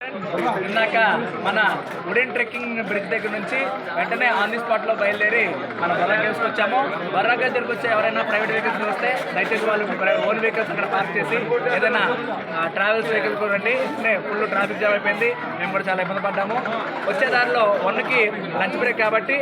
ఇందాక మన wooden trekking bridge దగ్గర నుంచి వెంటనే ఆన్ ది స్పాట్లో బయలుదేరి మన బొర్రా కేవ్స్కి వచ్చాము. బొర్రా కేవ్స్ దగ్గరికి వచ్చి ఎవరైనా ప్రైవేట్ వెహికల్స్ వస్తే దయచేసి వాళ్ళు ఓన్ వెహికల్స్ అక్కడ పార్క్ చేసి ఏదైనా ట్రావెల్స్ వెహికల్స్ రండి. ఫుల్ ట్రాఫిక్ జామ్ అయిపోయింది, మేము కూడా చాలా ఇబ్బంది పడ్డాము. వచ్చే దారిలో 1కి లంచ్ బ్రేక్ కాబట్టి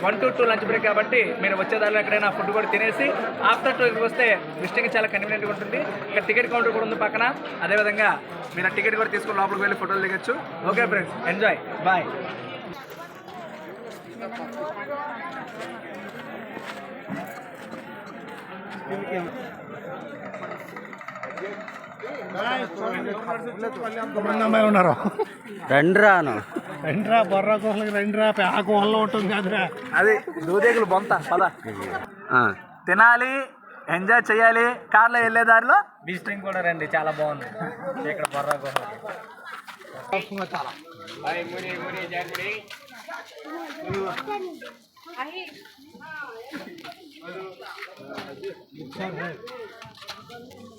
1 to 2 లంచ్ బ్రేక్ కాబట్టి మీరు వచ్చే దారిలో ఎక్కడైనా ఫుడ్ కూడా తినేసి ఆఫ్టర్ 2కి వస్తే విజిటింగ్ చాలా కన్వీనియంట్గా ఉంటుంది. ఇక్కడ టికెట్ కౌంటర్ కూడా ఉంది పక్కన. అదేవిధంగా మీరు ఆ టికెట్ కూడా తీసుకుని లోపలికి వెళ్ళి ఫోటోలు దిగొచ్చు. Okay friends, enjoy, bye. ఉన్నారు రండ్రాను రండ్రా బొర్రా గుహలకి రండ్రా ఆ గుహల్లో ఉంటుంది కాదురా. అది దూదేగులు బొంత పద తినాలి, ఎంజాయ్ చేయాలి. కార్లో వెళ్ళే దారిలో విజిటింగ్ కూడా రండి, చాలా బాగుంది ఇక్కడ బొర్రా గుహ.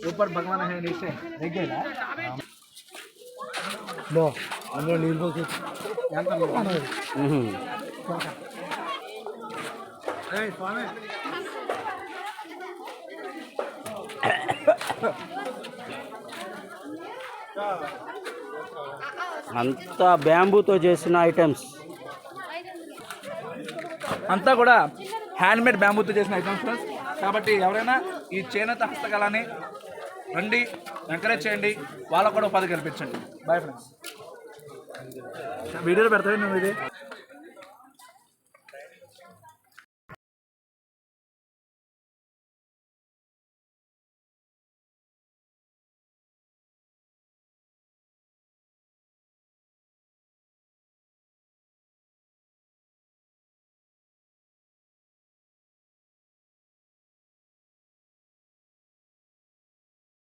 ऊपर भगवान है नीचे देखिएगा లో అందులో నీళ్ళు పోసి స్వామి అంతా బ్యాంబూతో చేసిన ఐటమ్స్, అంతా కూడా హ్యాండ్మేడ్ బ్యాంబూతో చేసిన ఐటమ్స్ ఫ్రెండ్స్. కాబట్టి ఎవరైనా ఈ చేనేత హస్తకళని రండి, ఎంకరేజ్ చేయండి, వాళ్ళకు కూడా ఉపాధి కల్పించండి. Boyfriends. వీడియోలో పెడతాయి నువ్వు ఇది.